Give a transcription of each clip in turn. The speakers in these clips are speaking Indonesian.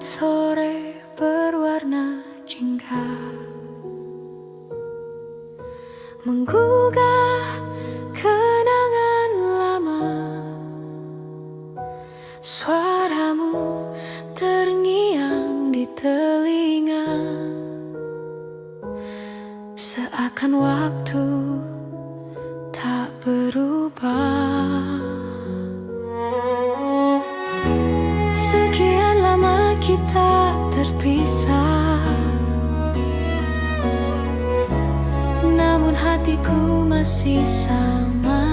Langit sore berwarna jingga menggugah kenangan lama. Suaramu terngiang di telinga, seakan waktu tak berubah. Sekian lama kita terpisah, namun hatiku masih sama.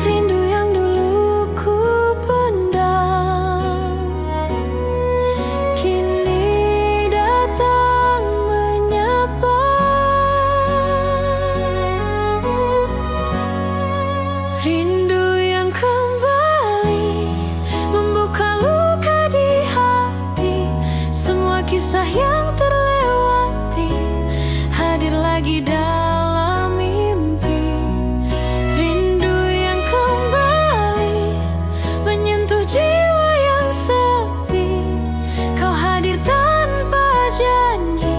Rindu yang dulu ku pendam kini datang menyapa. Rindu yang kembali membuka luka di hati. Semua kisah yang terlewati hadir lagi dalam mimpi. Rindu yang kembali menyentuh jiwa yang sepi. Kau hadir tanpa janji,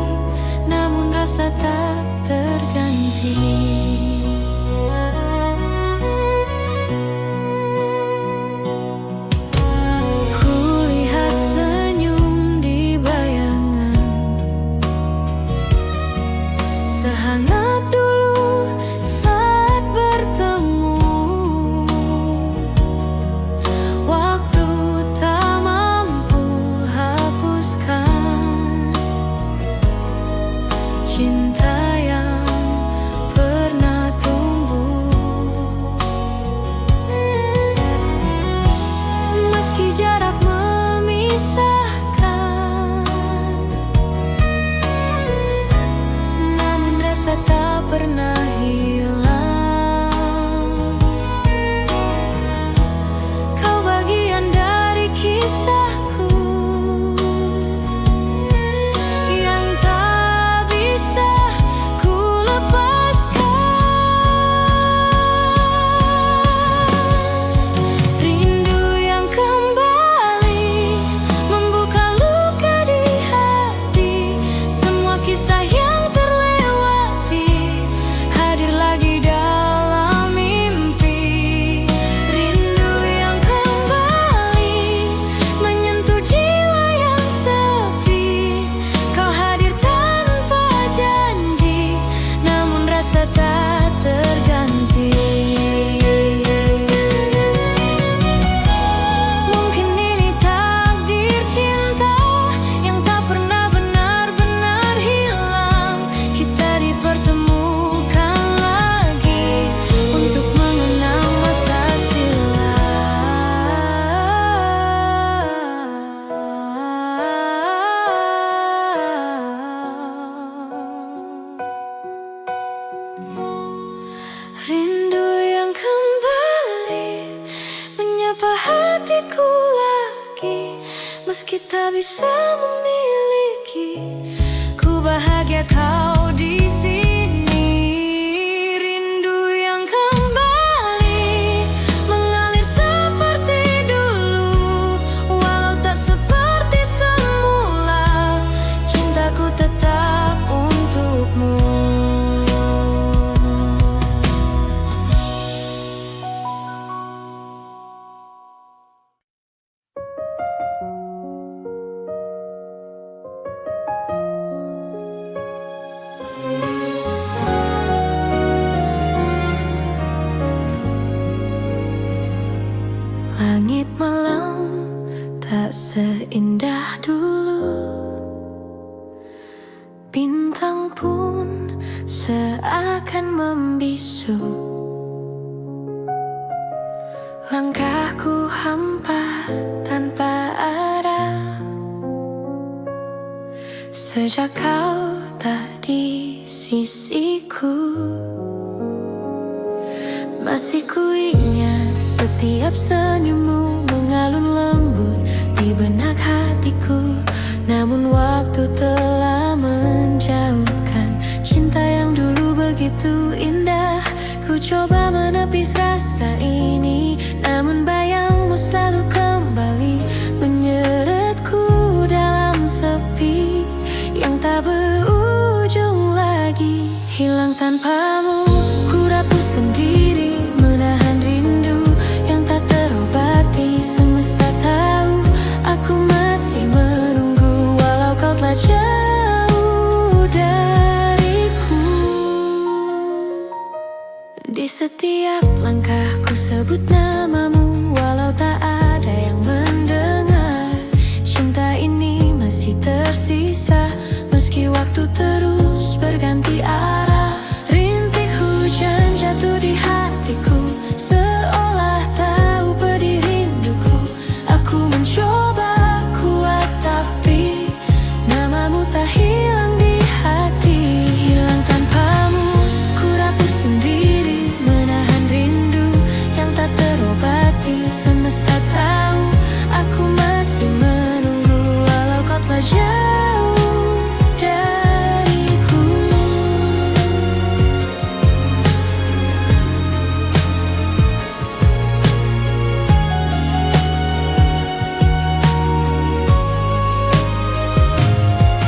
namun rasa tak terganti. Sehangat dulu saat bertemu, waktu tak mampu hapuskan cinta yang pernah tumbuh. Meski jarak memisahkan, tak pernah hilang. Kau bagian dari kisahku yang tak bisa ku lepaskan. Rindu yang kembali membuka luka di hati. Semua kisah yang hadir lagi dalam mimpi. Rindu yang kembali menyentuh jiwa yang sepi. Kau hadir tanpa janji, namun rasa tak terganti. Mungkin ini takdir cinta yang tak pernah benar-benar hilang. Kita dipertemukan lagi untuk mengenang masa silam. Rindu yang kembali menyapa hatiku lagi. Meski tak bisa memiliki, ku bahagia kau di sini. Rindu yang kembali mengalir seperti dulu, walau tak seperti semula. Cintaku tetap untukmu. Langit malam tak seindah dulu, bintang pun seakan membisu. Langkahku hampa tanpa arah sejak kau tak di sisiku. Masih ku ingat setiap senyummu mengalun lembut di benak hatiku. Namun waktu telah menjauhkan cinta yang dulu begitu indah. Ku coba menepis rasa ini, namun bayangmu selalu Langkah ku sebut namamu walau tak ada yang mendengar. Cinta ini masih tersisa meski waktu terus berganti arah. Rintik hujan jatuh di hatiku seolah tahu pedih rinduku. Aku mencoba kuat tapi namamu tak hilang di hati. Hilang tanpamu ku rapuh sendiri, menahan rindu yang tak terobati. Semesta tahu aku masih menunggu walau kau telah jauh dariku.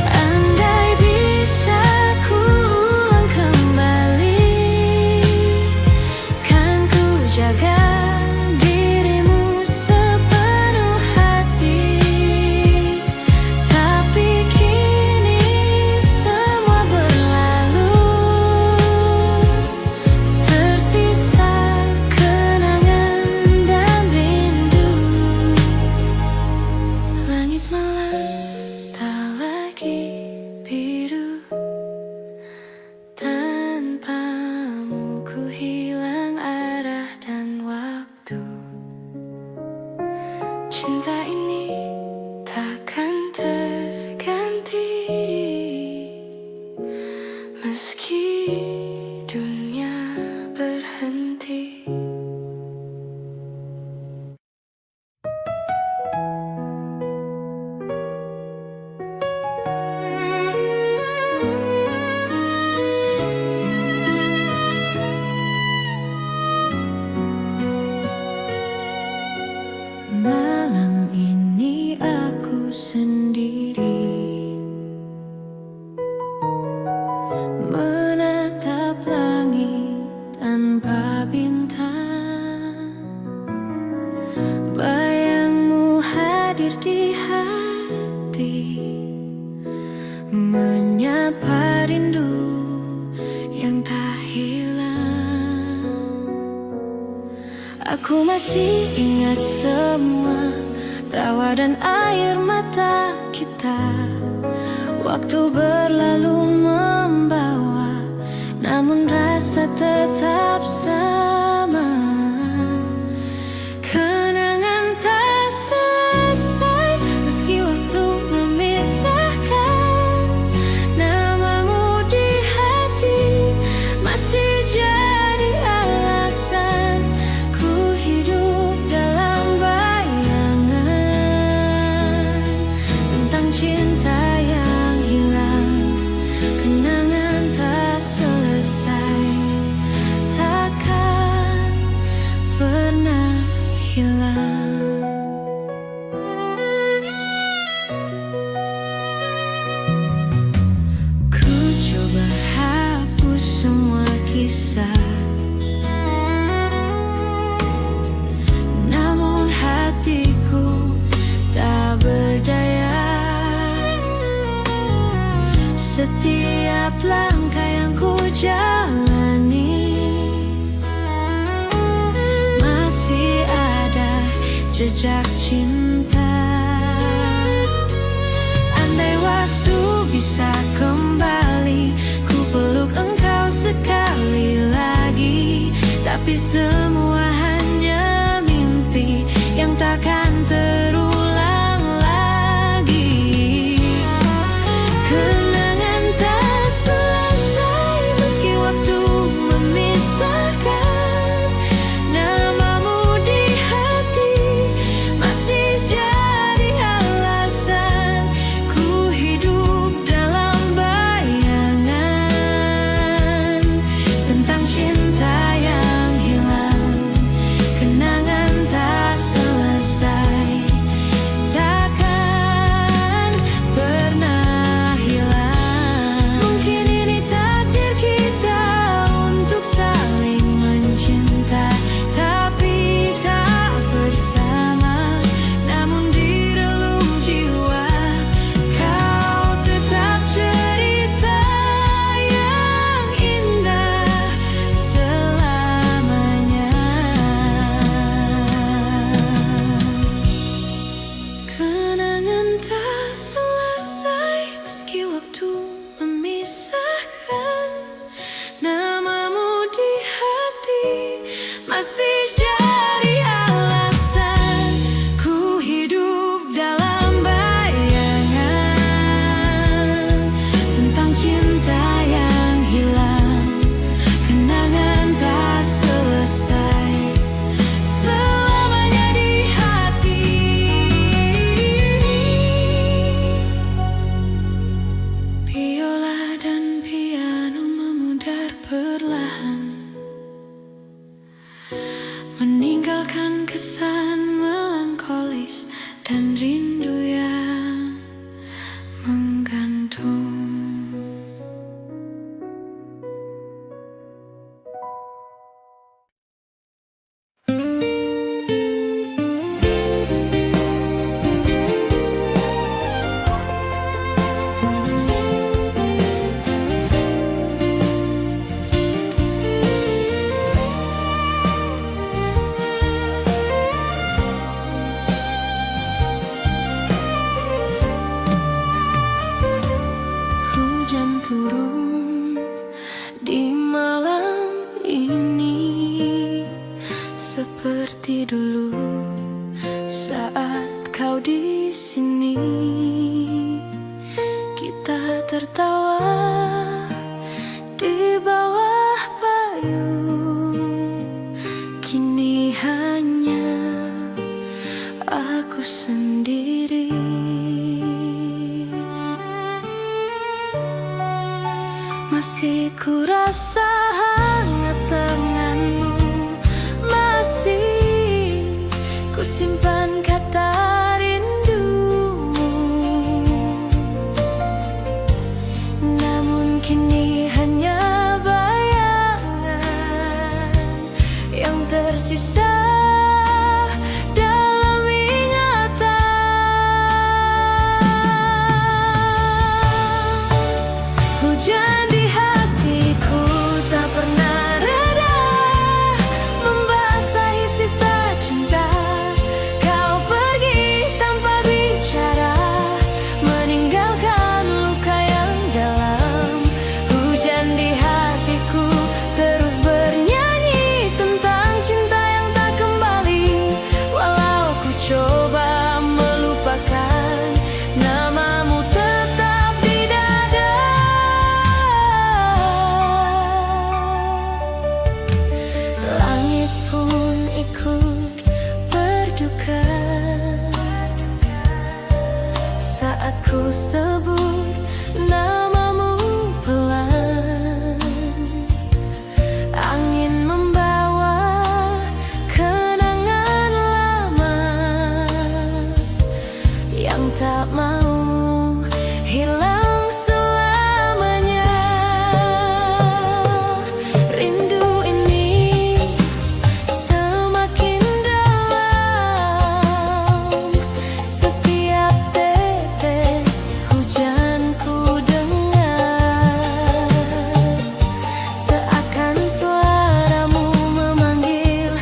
Andai bisa ku ulang kembali, kan ku jaga dirimu sepenuh hati. Tapi kini semua berlalu, tersisa kenangan dan rindu. Langit malam tak lagi biru, tanpamu ku hilang arah dan waktu. Cinta ini takkan terganti meski dunia berhenti. Malam ini aku sendiri menatap langit tanpa bintang. Bayangmu hadir di hati, menyapa rindu yang tak hilang. Aku masih ingat semua tawa dan air mata kita. Waktu berlalu membawa, namun rasa tetap sama. Kenangan tak selesai meski waktu memisahkan. Namamu di hati masih jadi alasan ku hidup dalam bayangan tentang cinta yang hilang. Kenangan tak selesai, takkan pernah hilang. Ku coba hapus semua kisah, namun hatiku tak berdaya. Setiap langkah yang ku jalani masih ada jejak cinta. Andai waktu bisa kembali, ku peluk engkau sekali lagi. Tapi semua hanya mimpi yang takkan terulang lagi. Kenangan tak selesai meski waktu memisahkan. Namamu di hati masih jadi alasan ku hidup dalam bayangan tentang cinta yang hilang. seperti dulu saat kau di sini. Kita tertawa di bawah payung. Kini hanya aku sendiri. Masih ku rasa hangat tanganmu, masih ku simpan kata rindumu. Namun kini hanya bayangan yang tersisa dalam ingatan. Hujan di hatiku tak pernah reda, membasahi sisa cinta. Kau pergi tanpa bicara, meninggalkan luka yang dalam. Hujan di hatiku terus bernyanyi tentang cinta yang tak kembali. Walau ku coba melupakan, namamu tetap di dada. Langit pun ikut berduka saat ku sebut namamu pelan. Angin membawa kenangan lama yang tak mau hilang selamanya. Rindu ini semakin dalam, setiap tetes hujan ku dengar, seakan suaramu memanggil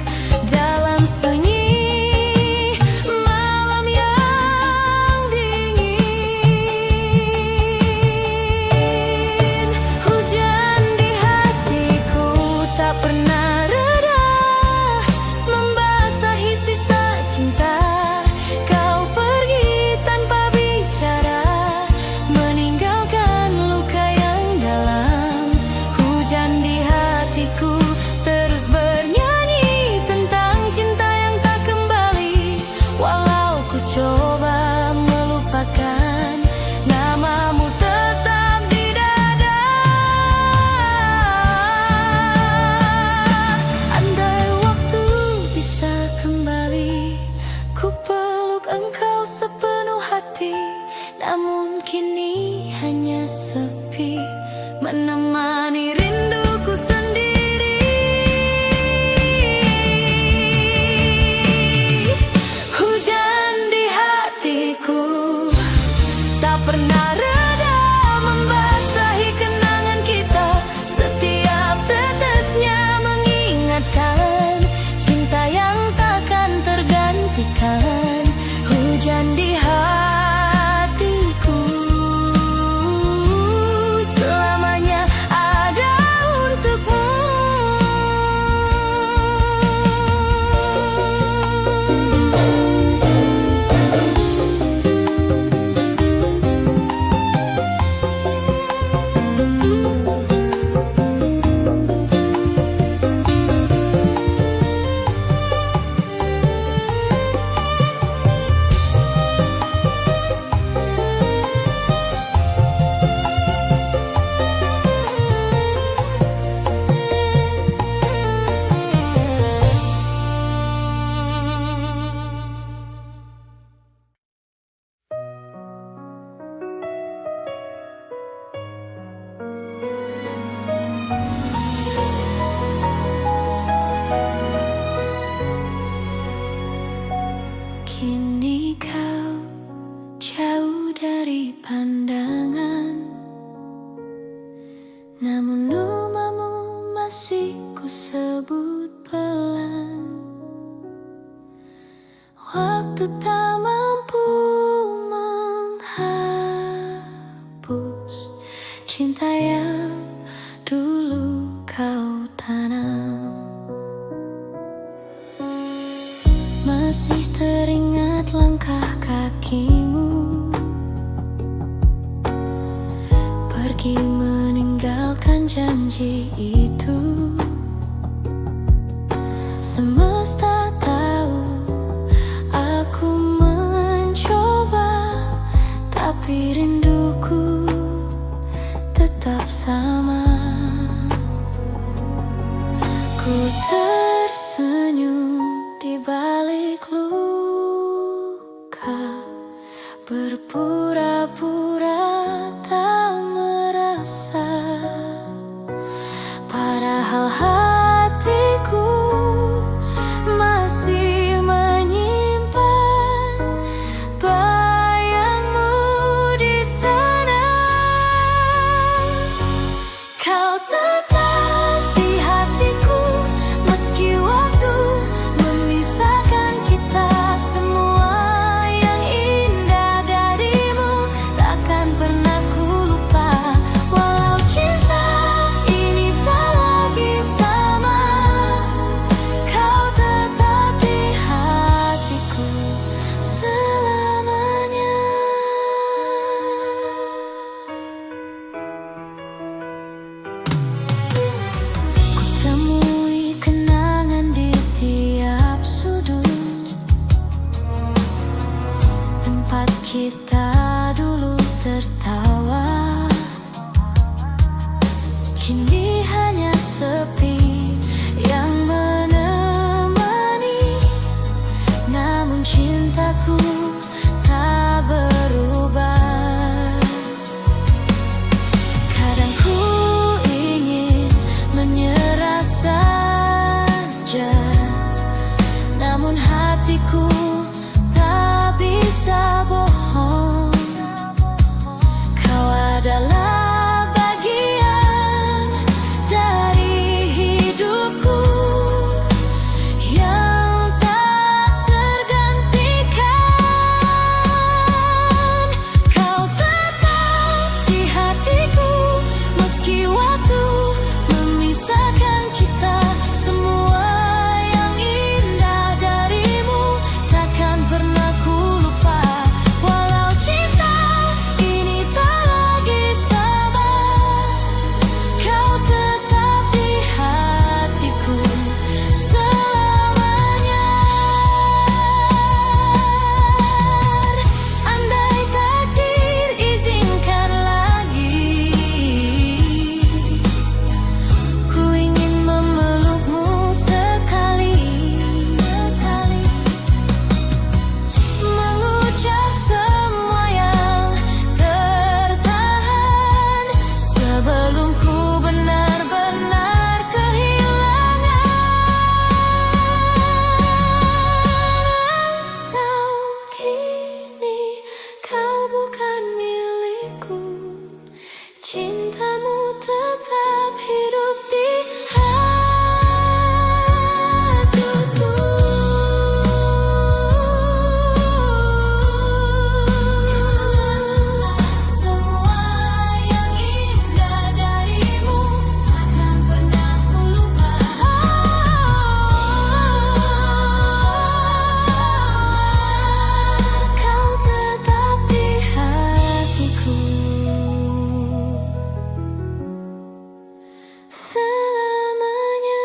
dalam sunyi malam yang dingin. Hujan di hatiku tak pernah reda, membasahi sisa cinta. Kau pergi tanpa bicara, meninggalkan luka yang dalam. Hujan di hatiku terus bernyanyi tentang cinta yang tak kembali. Walau ku coba melupakan, namamu tetap di dada. Andai waktu bisa kembali, ku peluk engkau sepenuh hati. Namun kini hanya sepi, menemani rinduku sendiri. Hujan di hatiku tak pernah reda, membasahi kenangan kita. Setiap tetesnya mengingatkan cinta yang takkan tergantikan. Hujan di hatiku selamanya ada untukmu. Kini kau jauh dari pandangan, namun namamu masih ku sebut pelan. Waktu tak mampu menghapus cinta yang dulu kau tanam. Masih teringat langkah kakimu pergi meninggalkan janji itu. Semesta tahu aku mencoba, tapi rinduku tetap sama. Ku tersenyum di balik luka, berpura-pura tak merasa, padahal hatiku masih menyimpan bayangmu di sana. Kau tetap di hatiku meski waktu memisahkan kita. Semua yang indah darimu takkan pernah ku lupa. Walau cinta ini tak lagi sama, kau tetap di hatiku selamanya. Ku temui kenangan di tiap sudut, tempat kita dulu tertawa. Kini hanya sepi yang menemani, namun cintaku tak berubah. Kadang ku ingin menyerah saja, namun hatiku tak bisa bohong. Kau adalah bagian dari hidupku yang tak tergantikan. Kau tetap di hatiku meski waktu memisahkan kita. Semua yang indah darimu takkan pernah ku lupa. Walau cinta ini tak lagi sama, kau tetap di hatiku selamanya. Andai takdir izinkan lagi, ku ingin memelukmu sekali, mengucap semua yang tertahan sebelum ku benar-benar kehilangan. Walau kini kau bukan milikku, cintamu tetap hidup di hatiku. Semua yang indah darimu takkan pernah ku lupa. Kau tetap di hatiku selamanya.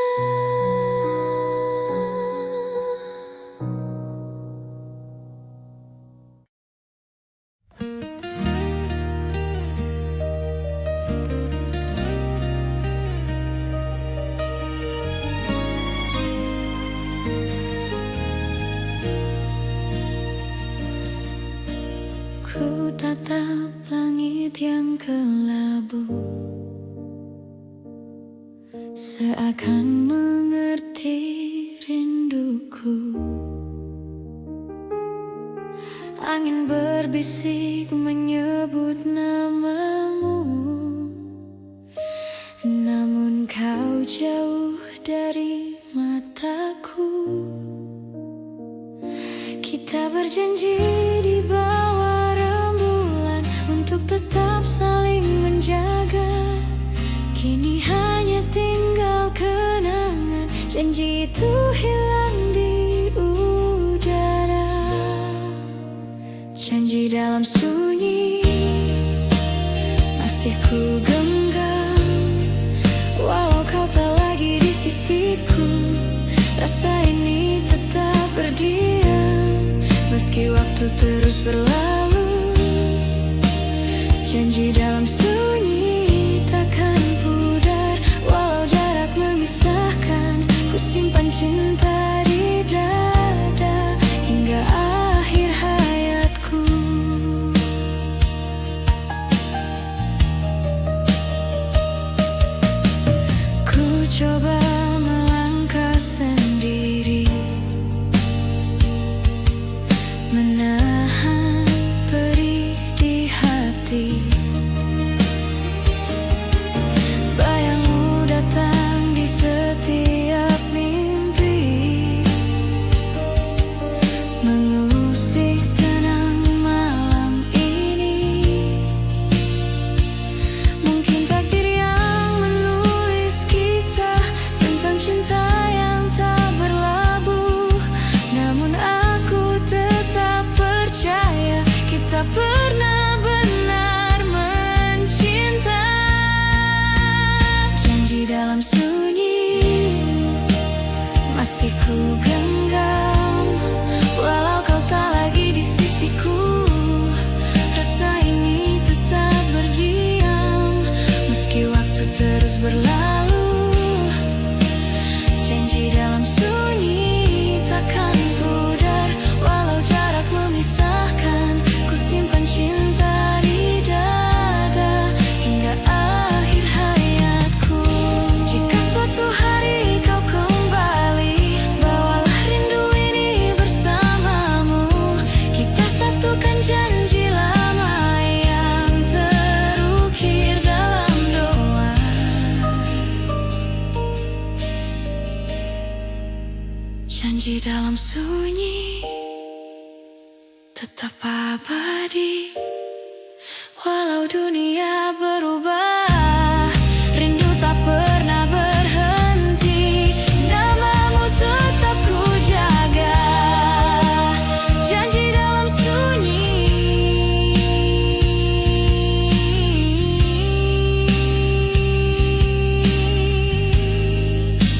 Ku tatap langit yang kelabu, seakan mengerti rinduku. Angin berbisik menyebut namamu, namun kau jauh dari mataku. Kita berjanji di bawah rembulan untuk tetap saling menjaga. Kini hanya tinggal kenangan, janji itu hilang di udara. dalam sunyi masih ku genggam, walau kau tak lagi di sisiku. Rasa ini tetap berdiam meski waktu terus berlalu. Janji dalam sunyi takkan pudar, walau jarak memisahkan. Ku simpan cinta di dada hingga akhir hayatku. Ku coba melangkah sendiri, menahan perih di hati. Bayangmu datang di setiap mimpi, mengusik tenang malam ini. Mungkin takdir yang menulis kisah tentang cinta yang tak berlabuh, namun aku tetap percaya kita pernah benar mencinta. Janji dalam sunyi masih ku genggam, walau kau tak lagi di sisiku. Rasa ini tetap berdiam meski waktu terus berlalu. Janji dalam sunyi takkan pudar, walau jarak memisahkan. Ku simpan cinta di dada hingga akhir hayatku. Jika suatu hari kau kembali, bawalah rindu ini bersamamu. Kita satukan janji lama yang terukir dalam doa. Janji dalam sunyi tetap abadi, walau dunia berubah, rindu tak pernah berhenti. Namamu tetap ku jaga, janji dalam sunyi.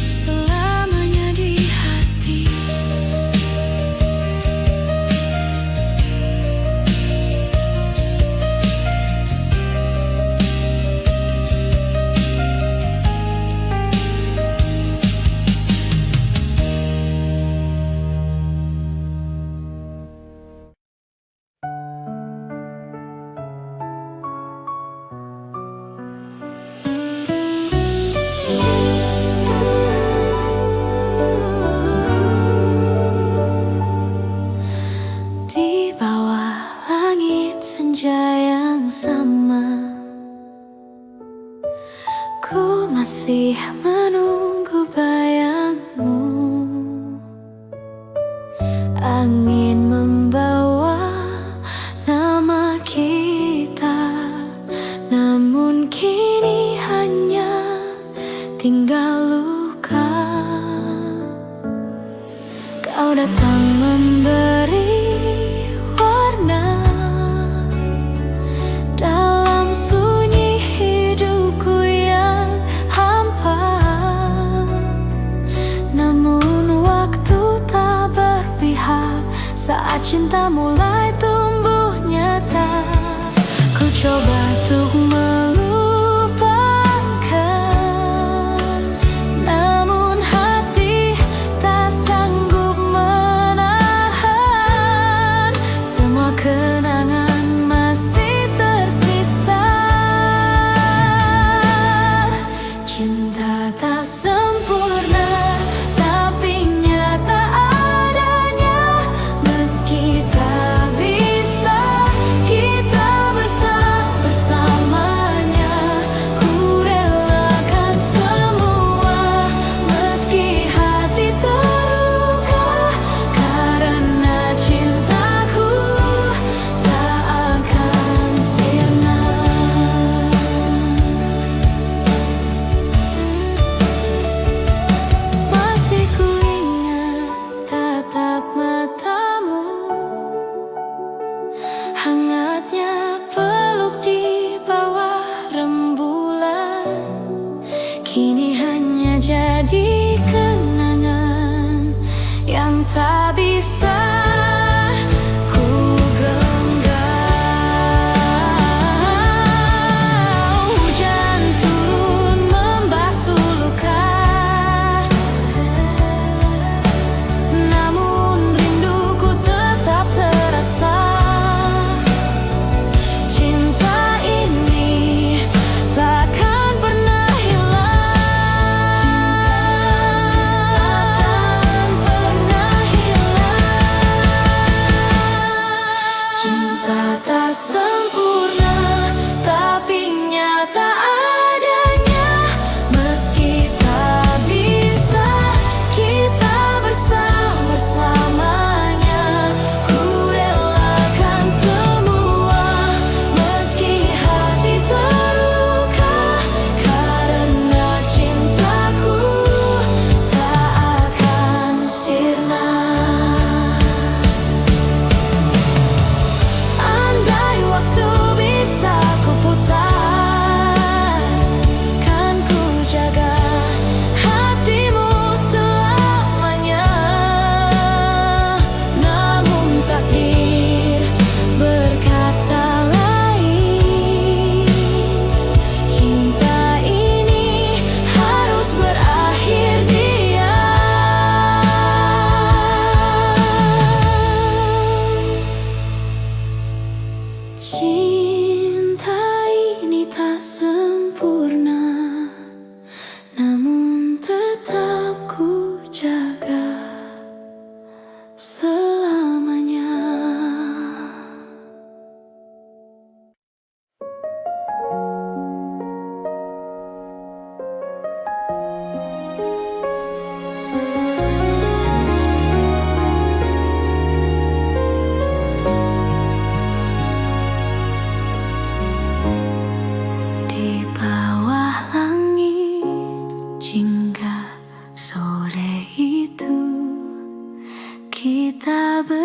Selamanya di hati. Di bawah langit senja yang sama, ku masih menunggu bayangmu. Angin membawa nama kita, namun kini hanya tinggal luka. Kau datang memberi warna dalam sunyi hidupku yang hampa. Namun waktu tak berpihak saat cinta mulai tumbuh nyata. Ku coba untuk melupakan, namun hati tak sanggup menahan. Semua kenangan masih tersisa. Cinta tak sempurna, tapi nyata adanya. Meski tak bisa kita bersama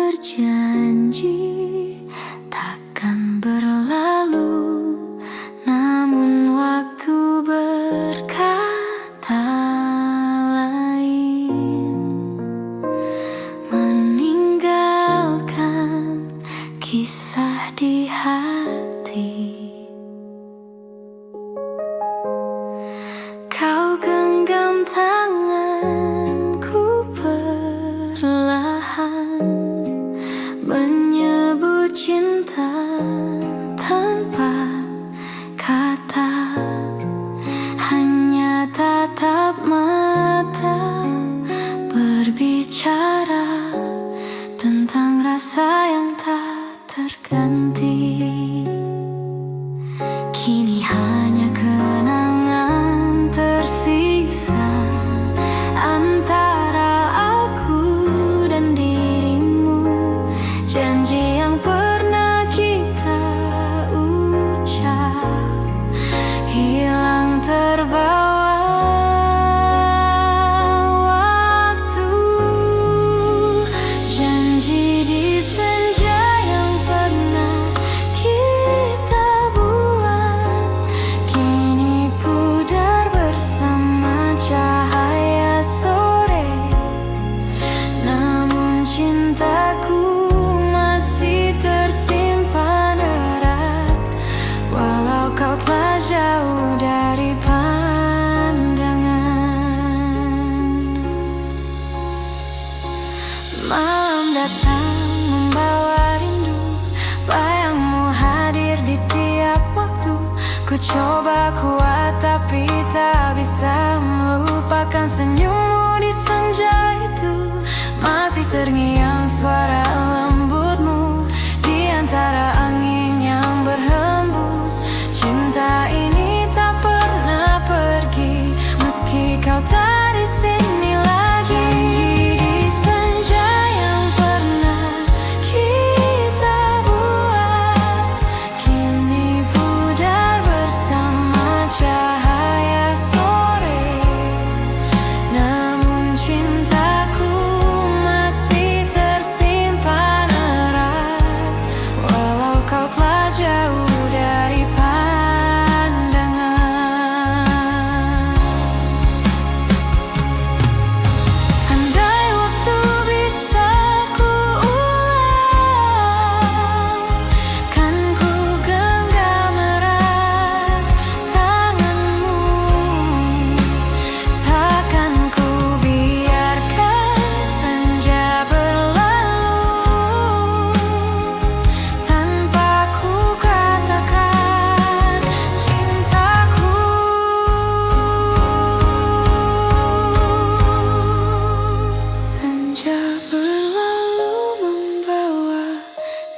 berjanji takkan berlalu, namun waktu berkata lain, meninggalkan kisah di hati. Kau genggam tanganku perlahan, menyebut cinta tanpa kata, hanya tatap mata berbicara tentang rasa yang tak terganti. Kini hanya kenangan tersisa antara aku dan dirimu. Janji yang pernah kita ucap hilang terbawa waktu. Janji di senja yang pernah kita buat kini pudar bersama cahaya sore. Namun cintaku masih tersimpan erat, walau kau telah jauh dari pandangan. Malam datang membawa rindu, bayangmu hadir di tiap waktu. Ku coba kuat tapi tak bisa melupakan senyummu di senja itu. Masih terngiang suara lembutmu di antara angin yang berhembus. Cinta ini tak pernah pergi meski kau tak di sini lagi. Janji di senja yang pernah kita buat kini pudar bersama cahaya sore. Namun cintaku masih tersimpan erat, walau kau telah jauh dari pandangan. Andai waktu bisa ku ulang, kan ku genggam erat tanganmu. Takkan ku biarkan senja berlalu tanpa ku katakan cintaku. Senja berlalu membawa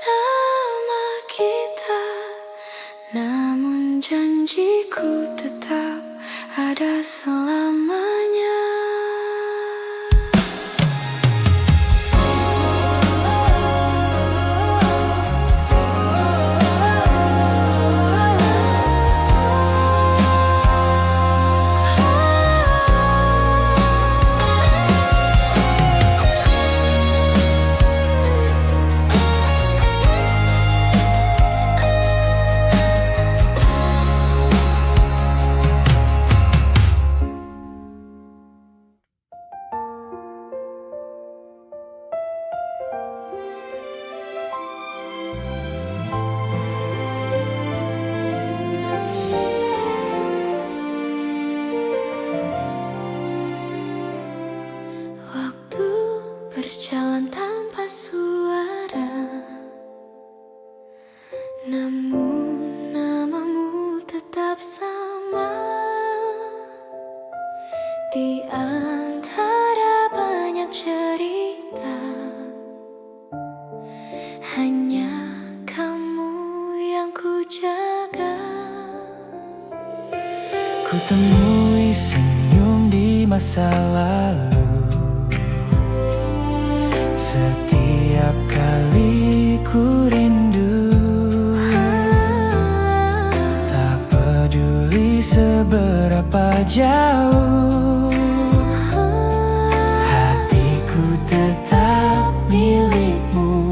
nama kita, namun janjiku tetap ada selamanya. Waktu berjalan tanpa suara, namun namamu tetap sama. Di antara banyak cerita, hanya kamu yang ku jaga. Ku temui senyum di masa lalu. Setiap kali ku rindu, tak peduli seberapa jauh, hatiku tetap milikmu.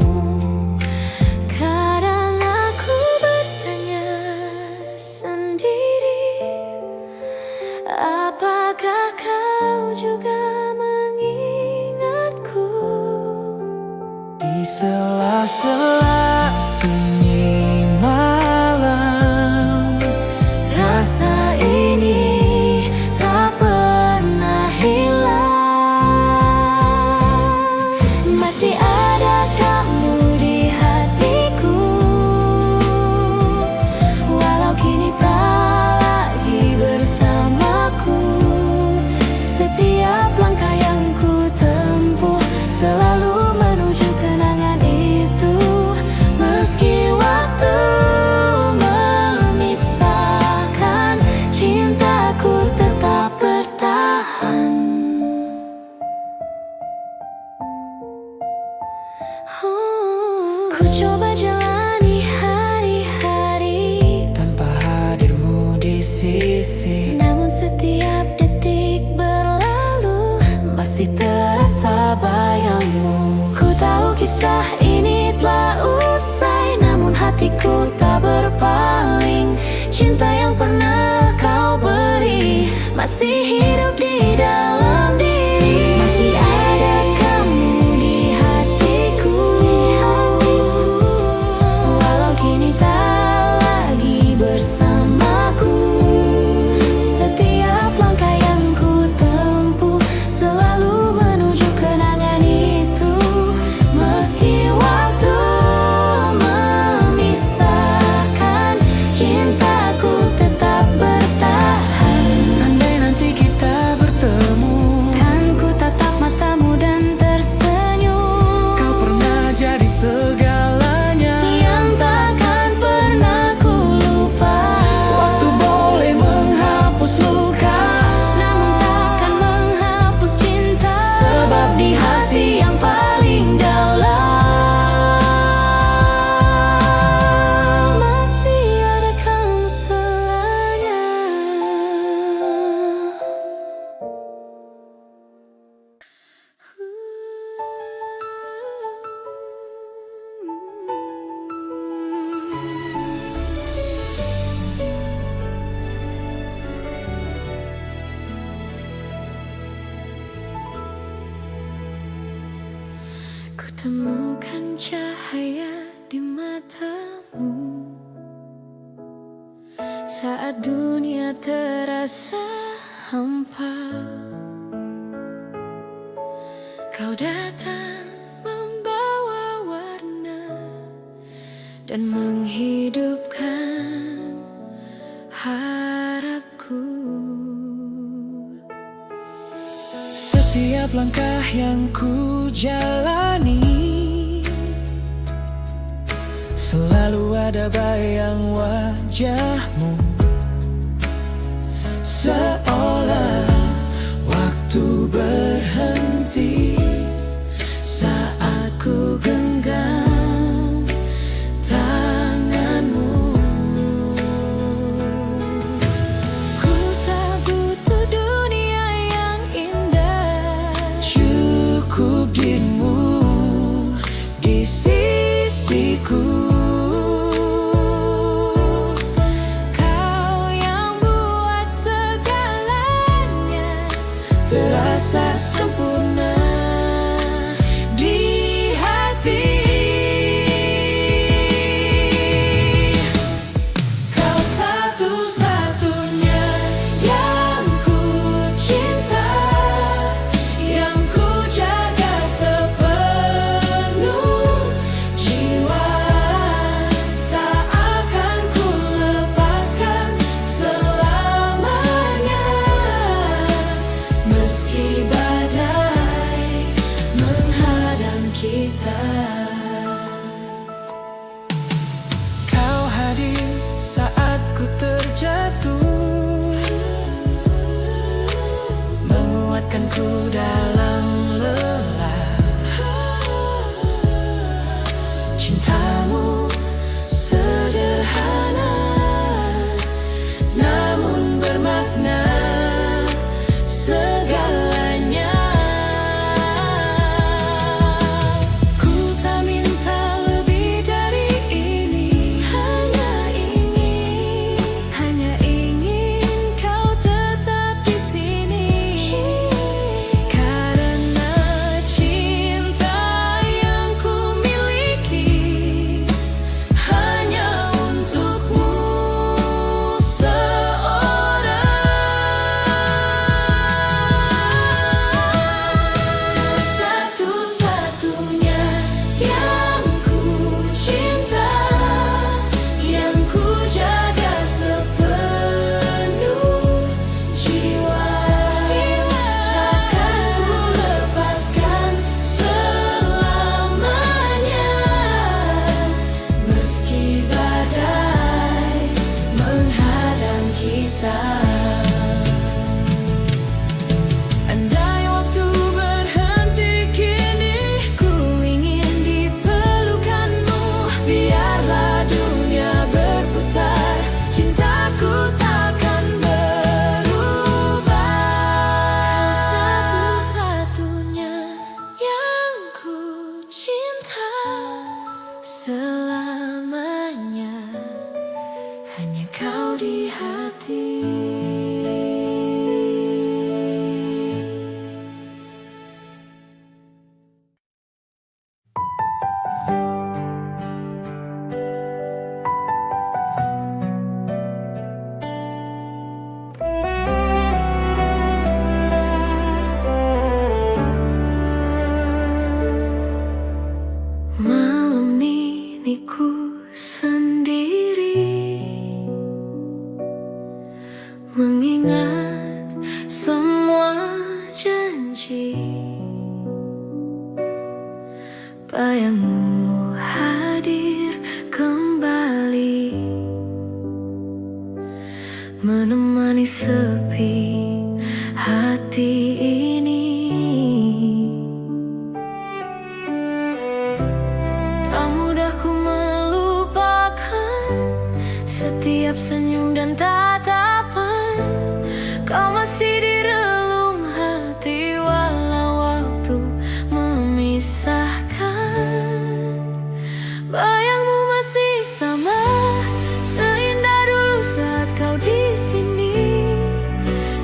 sela-sela sunyi malam. Rasa ini tak pernah hilang. Masih ada kamu di hatiku, walau kini tak lagi bersamaku. Setiap langkah yang ku tempuh selalu menuju kenangan itu. Meski waktu memisahkan, cintaku tetap bertahan. Ku coba jalani hari-hari Tanpa hadirmu di sisi, namun setiap detik berlalu masih terasa bayangmu. Ku tahu kisah ini telah usai, namun hatiku tak berpaling. Cinta yang pernah kau beri masih hidup di dalam diri. Masih ada kamu di hatiku, walau kini tak lagi bersamaku. Setiap langkah yang ku tempuh selalu menuju kenangan itu. Meski waktu memisahkan, cintaku tetap bertahan. andai nanti kita bertemu, Kan ku tatap matamu dan tersenyum. kau pernah jadi segalanya Yang takkan pernah ku lupa. Waktu boleh menghapus luka, Namun takkan menghapus cinta, sebab di hati yang paling dalam masih ada kamu selamanya. Ku temukan cahaya di matamu saat dunia terasa hampa. Kau datang membawa warna dan menghidupkan harapku. setiap langkah yang ku jalani selalu ada bayang wajahmu, seolah waktu berhenti Saat ku genggam tanganmu, ku tak butuh dunia yang indah. cukup dirimu di sisiku. Kau yang buat segalanya terasa sempurna di hati. Kau satu-satunya yang ku cinta, yang ku jaga sepenuh jiwa. Tak akan ku lepaskan selamanya, meski badai menghadang kita. Kau hadir saat ku terjatuh, menguatkanku dalam lelah. Cintamu sederhana namun bermakna segalanya. Ku tak minta lebih dari ini, Hanya ingin kau tetap di sini. Karena cinta yang ku miliki selamanya, hanya kau di hati. Malam ini ku sendiri, mengingat semua janji. Bayangmu hadir kembali, menemani sepi hati ini. Tak mudah ku melupakan setiap senyum dan tatapan. Kau masih di relung hati walau waktu memisahkan. Bayangmu masih sama, seindah dulu saat kau di sini.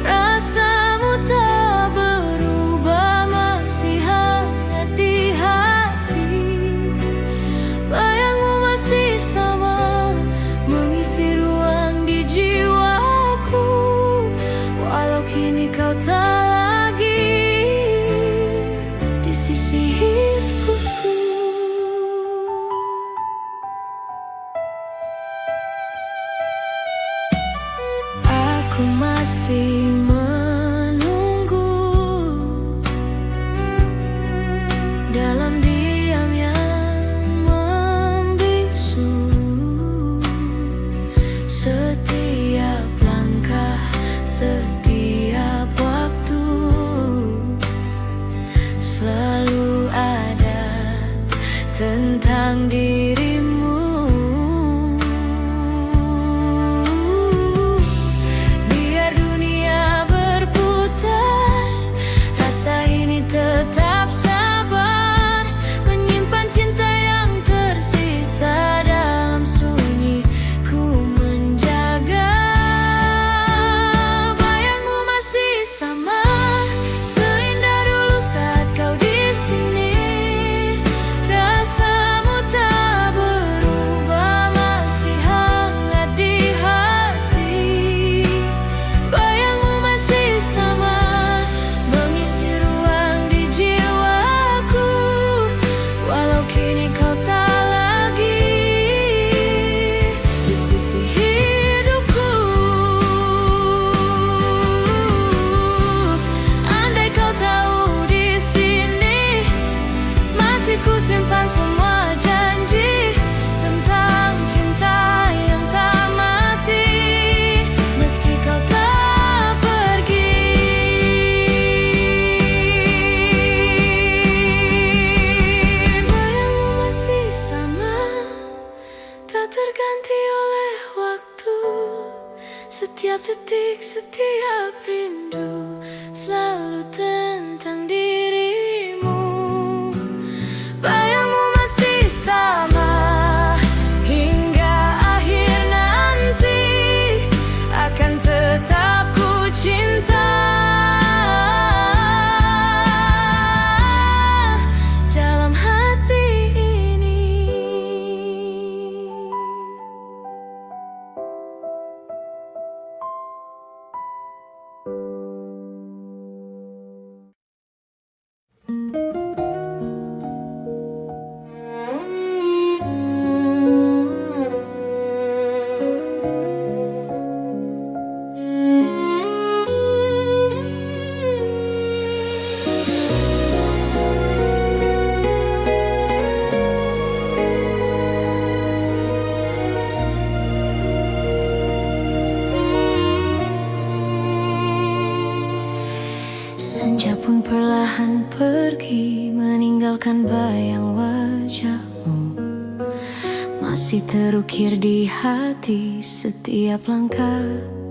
Rasamu tak berubah, masih hangat di hati. Bayangmu masih sama, mengisi ruang di jiwaku, walau kini kau tak lagi di sisi hidupku. Aku masih menunggu dalam diam yang membisu. Setiap langkah, setiap waktu selalu ada tentang dirimu. Biar dunia berputar, rasa ini tetap sabar, menyimpan cinta yang tersisa dalam sunyi. Ku menjaga. Bayangmu masih sama, seindah dulu saat kau di sini. Rasamu tak berubah, masih hangat di hati. Bayangmu masih sama, mengisi ruang di jiwaku, walau kini kau tak lagi di sisi hidupku. Andai kau tahu di sini masih ku simpan semua janji tentang cinta yang tak mati, meski kau telah pergi. Bayangmu masih sama, tak terganti oleh waktu. Setiap detik, setiap rindu selalu tentang dirimu. Bayangmu masih sama, hingga akhir nanti akan tetap ku cinta dalam hati ini. Senja pun perlahan pergi, meninggalkan bayang wajahmu. Masih terukir di hati setiap langkah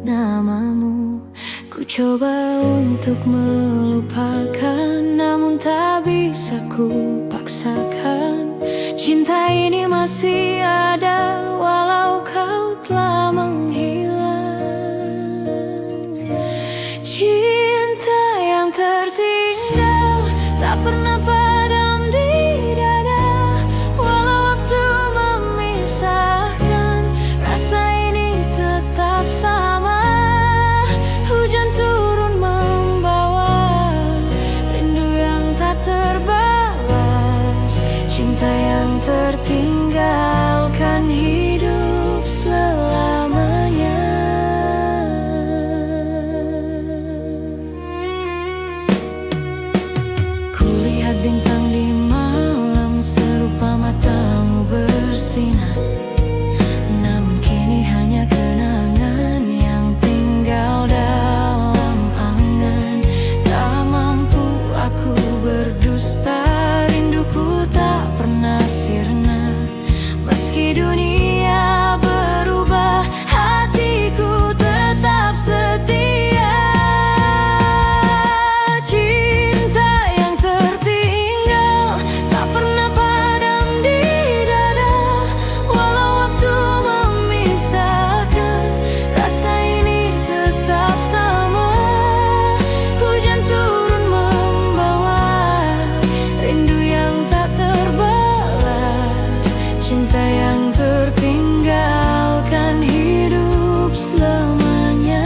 namamu. Ku coba untuk melupakan, namun tak bisa ku paksakan. Cinta ini masih ada walau kau telah menghilang. Cinta yang tertinggal tak pernah padam di dada, walau waktu memisahkan, rasa ini tetap sama. Hujan turun membawa rindu yang tak terbalas. Cinta yang tertinggalkan hidup selamanya. Kulihat bintang di malam serupa matamu bersinar, namun kini hanya kenangan yang tinggal dalam angan. Tak mampu aku berdusta, rinduku tak pernah sirna. Meski dunia berubah, hatiku tetap setia. Cinta yang tertinggal tak pernah padam di dada, walau waktu memisahkan, rasa ini tetap sama. Hujan turun membawa rindu yang tak terbalas. Cinta yang tertinggalkan hidup selamanya.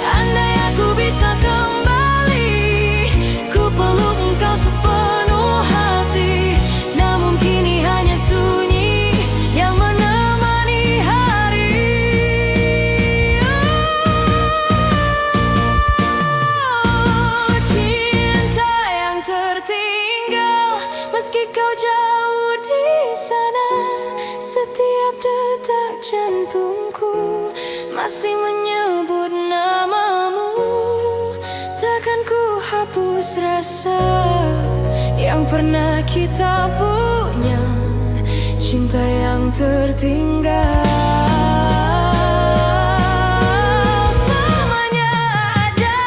Andai aku bisa kembali, ku peluk engkau sepenuh hati. Namun kini hanya sunyi yang menemani hari. Cinta yang tertinggal, meski kau jauh di sana, setiap detak jantungku masih menyebut namamu. Takkan ku hapus rasa yang pernah kita punya. Cinta yang tertinggal selamanya ada.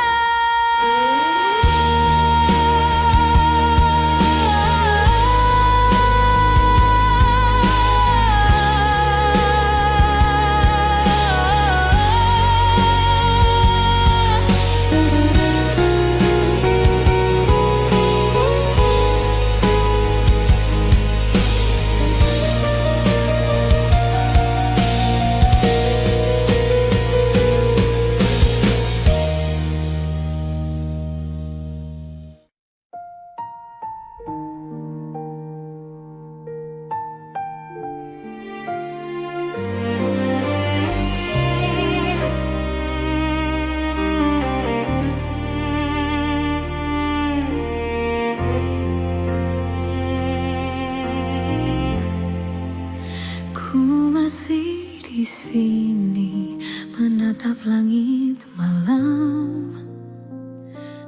Ku masih di sini menatap langit malam,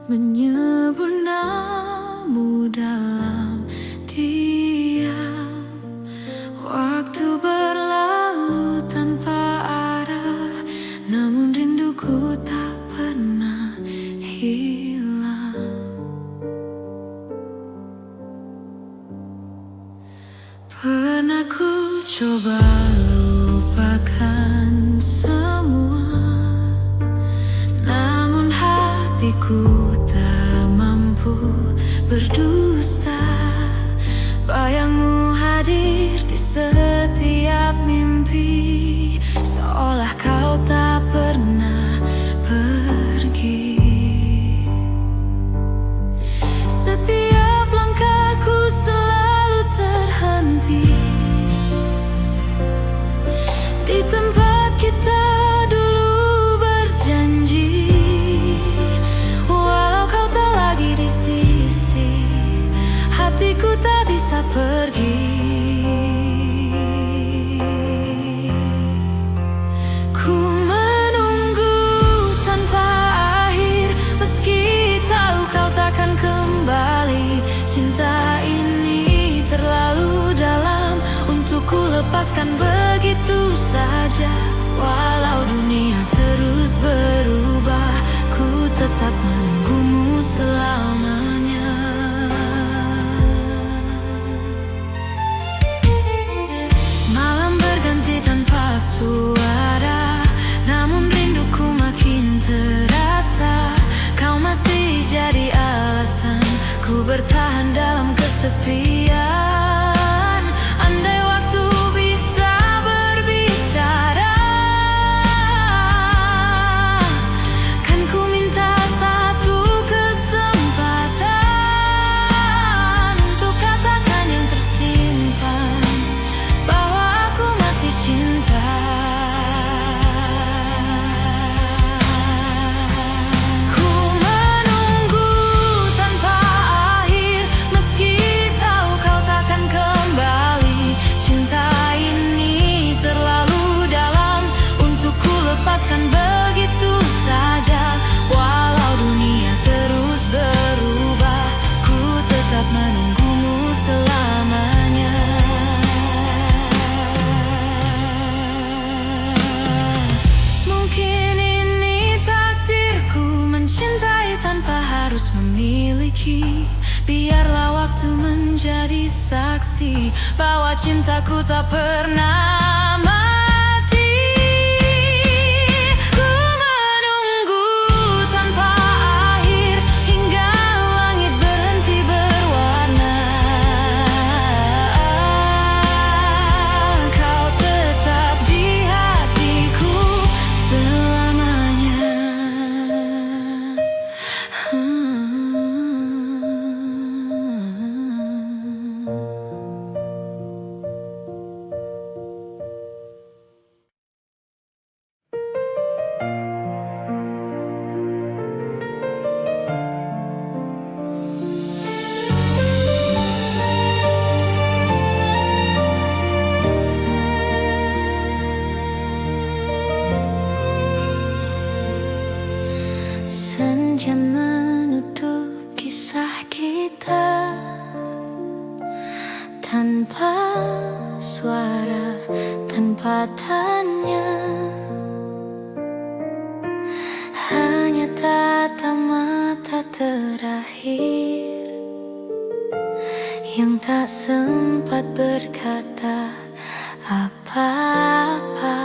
menyebut namamu dalam diam. Waktu berlalu tanpa arah, namun rinduku tak pernah hilang. Pernah ku coba lupakan semua, namun hatiku tak mampu berdusta. Bayangmu hadir di setiap mimpi, seolah kau tak pernah pergi. Setiap langkahku selalu terhenti di tempat lepaskan begitu saja. Walau dunia terus berubah, ku tetap menunggumu selamanya. Malam berganti tanpa suara, namun rinduku makin terasa. Kau masih jadi alasan ku bertahan dalam kesepian. Andai waktu bisa berbicara, kan ku minta satu kesempatan untuk katakan yang tersimpan, bahwa aku masih cinta. Ku menunggu tanpa akhir, meski tahu kau takkan kembali. Cinta ini terlalu dalam untuk ku lepaskan begitu saja. Walau dunia terus berubah, ku tetap menunggumu selamanya. Mungkin ini takdirku, mencintai tanpa harus memiliki. Biarlah waktu menjadi saksi bahwa cintaku tak pernah mati. Ku menunggu tanpa akhir hingga langit berhenti berwarna. Kau tetap di hatiku selamanya. Senja menutup kisah kita tanpa suara, tanpa tanya. Hanya tatap mata terakhir yang tak sempat berkata apa-apa.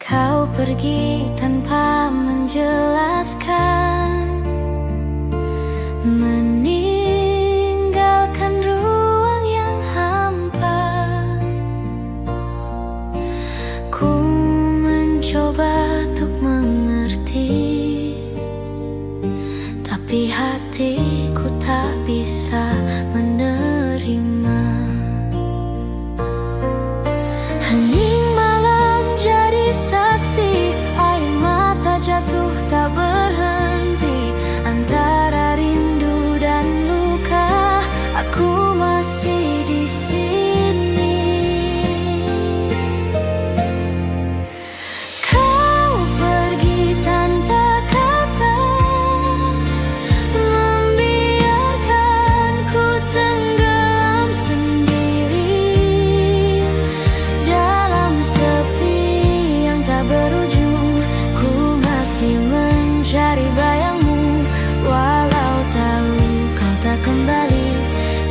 Kau pergi tanpa menjelaskan, meninggalkan ruang yang hampa. Ku mencoba untuk mengerti, tapi hatiku tak bisa menerima. Hening malam jadi saksi, air mata jatuh tak berhenti. Antara rindu dan luka, aku masih di sini. Kau pergi tanpa kata, membiarkanku tenggelam sendiri dalam sepi yang tak berujung. Ku masih mencari bayangmu, walau tahu kau tak kembali.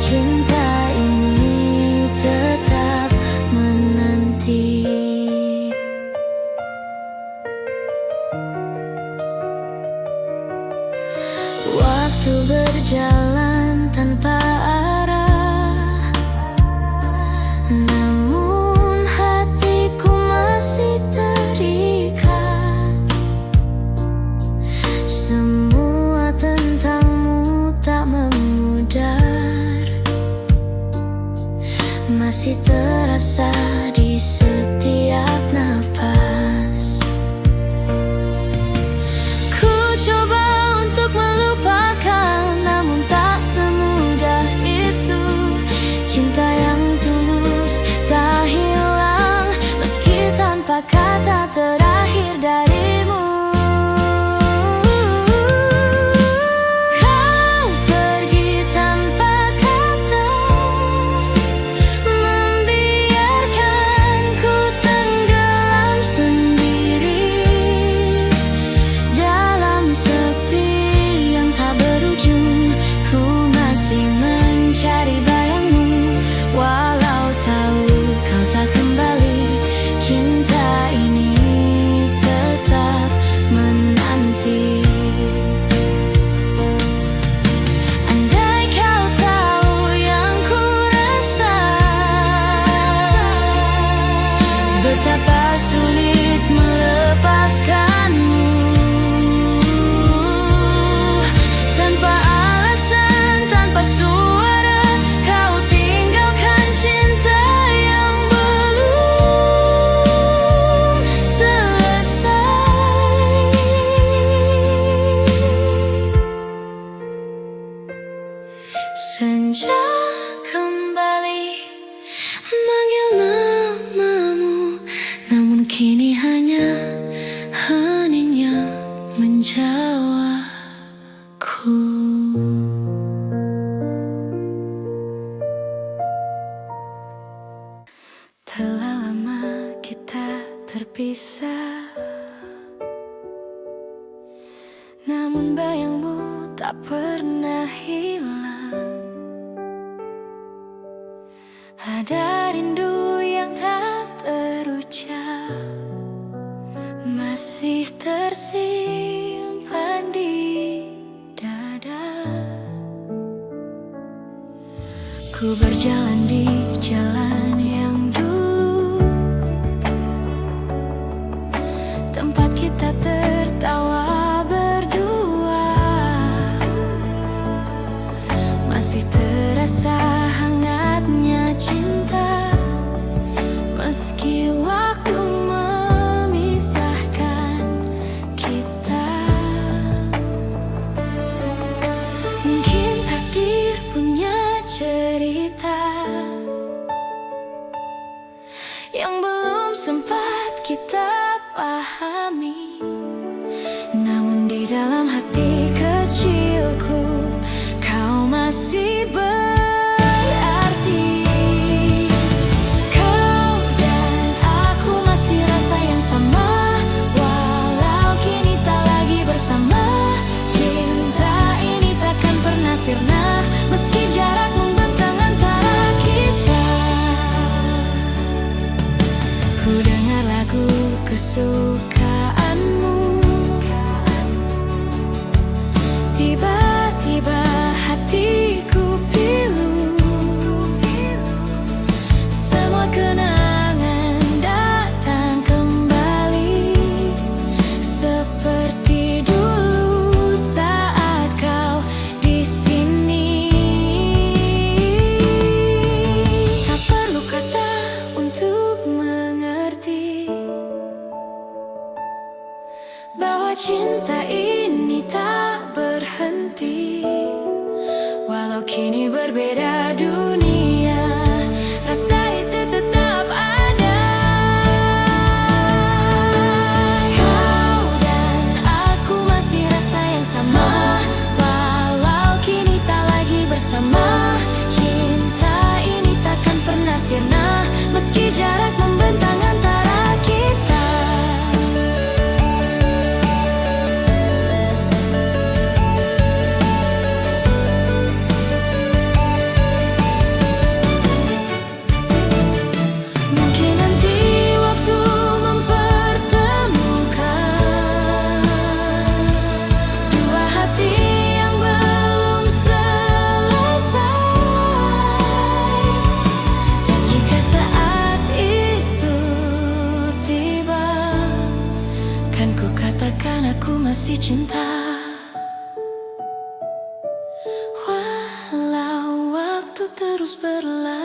Cinta ini tetap menanti. Waktu berjalan tanpa arah, namun hatiku masih terikat. Semua tentangmu tak memudar, masih terasa di setiap napas. Ku coba untuk melupakan, namun tak semudah itu. Cinta yang tulus tak hilang, meski tanpa kata terakhir darimu. Kau pergi tanpa kata, terpisah, namun bayangmu tak pernah hilang. Ada rindu yang tak terucap, masih tersimpan di dada. Ku berjalan di jalan yang dulu, tempat kita tertawa berdua. Masih terasa hangatnya cinta, meski waktu memisahkan kita. Mungkin takdir punya cerita yang belum sempat kita pahami, namun di dalam hati kecilku kau masih berarti. Kau dan aku masih rasa yang sama, walau kini tak lagi bersama. Cinta ini takkan pernah sirna, meski jarak membentang antara kita. Ku dengar lagu kesukaanmu, tiba-tiba hatiku pilu. Semua kenangan datang kembali, seperti dulu saat kau di sini. Tak perlu kata untuk mengerti bahwa cinta ini tak berhenti. Walau kini berbeda dunia, rasa itu tetap ada. Kau dan aku masih rasa yang sama, walau kini tak lagi bersama. Cinta ini takkan pernah sirna, meski jarak membentang antara kita. Mungkin nanti waktu mempertemukan dua hati yang belum selesai. Dan jika saat itu tiba, kan ku katakan aku masih cinta. Walau waktu terus berlalu,